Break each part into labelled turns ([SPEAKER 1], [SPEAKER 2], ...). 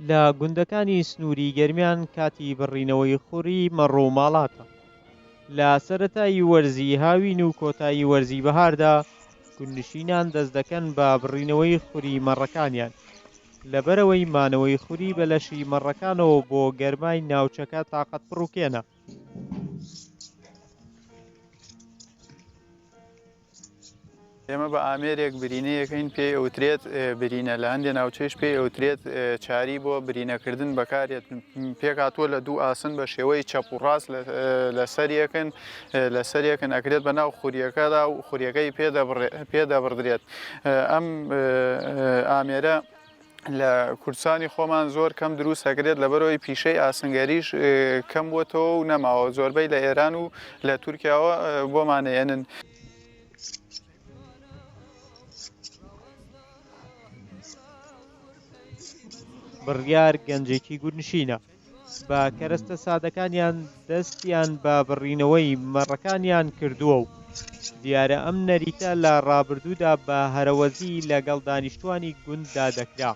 [SPEAKER 1] لە گوندەکانی سنووری گەرمیان کاتی بڕینەوەی خوڕی مەڕۆماڵاتە. لە سەرەتایی وەرزی هاوین و کۆتایی وەرزی بەهاردا گوندنشینان دەست دەکەن بە بڕینەوەی خوری مەڕەکانیان لەبەرەوەی مانەوەی خوری بە لەشی مەڕەکانەوە بۆ گەرمای ناوچەکە تاقەت بڕووکێنە.
[SPEAKER 2] ئێمە بە ئامێرێک برینەیەکەین پێی ئەوترێت برینە لە هەندێک ناوچەیش پێی ئەوترێت چاری بۆ برینەکردن بەکارێت پێکاتوە لە دوو ئاسن بە شێوەی چەپ و ڕاست لە سەریەکن ئەکرێت بە ناو خوریەکەدا و خوریەکەی پێدەبڕدرێت. ئەم ئامێرە لە کوردستانی خۆمان زۆر کەم دروست ئەکرێت لەبەرەوەی پیشەی ئاسنگەریش کەم بووەتەوە و نەماوە زۆربەی لە ئێران و لە تورکیاوە بۆمانەێنن.
[SPEAKER 1] بڕیار گەنجێکی گوندنشینە بە کەرەستە سادەکانیان دەستیان بە بڕینەوەی مەڕەکانیان کردووە و دیارە ئەم نەریتە لە ڕابردوودا بە هەرەوەزی لەگەڵ دانیشتوانی گونددا دەکرا،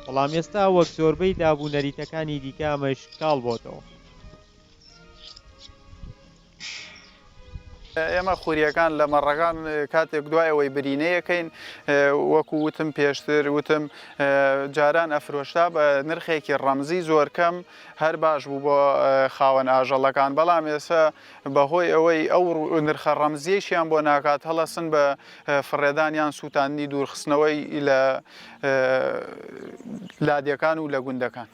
[SPEAKER 1] بەڵام ئێستا وەک زۆربەی دابوو نەریتەکانی دیکە ئەمە شکاڵ بۆتەوە.
[SPEAKER 2] ئێمە خوریەکان لە مەڕەکان کاتێک دوایەوەی برینەیەکەین وەکو وتم پێشتر وتم جاران ئەفرۆشتا بە نرخێکی ڕەمزی زۆر کەم هەر باش بوو بۆ خاوەن ئاژەڵەکان، بەڵام ئێستا بەهۆی ئەوەی ئەو نرخە ڕەمزیەشیان بۆ ناکات هەڵەسن بە فڕێدانیان سووتاندنی دوورخستنەوەی لە لادیەکان و لە گوندەکان.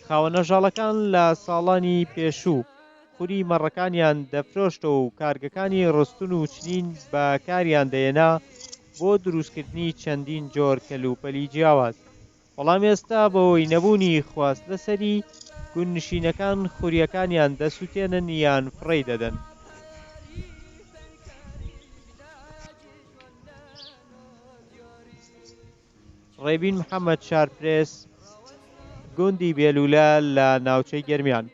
[SPEAKER 1] خاوەنەژاڵەکان لە ساڵانی پێشوو خوری مەڕەکانیان دەفرۆشتەوە و کارگەکانی ڕستون و چنین بەکاریان دەهێنا بۆ دروستکردنی چەندین جۆر کەلوپەلی جیاواز، بەڵام ئێستا بەهۆی نەبوونی خواست لەسەری گوندنشینەکان خوریەکانیان دەسووتێنن یان فڕێ دەدەن. ڕێبین محەممەد شارپرێس، گوندی بێلوولە لە ناوچەی گەرمیان.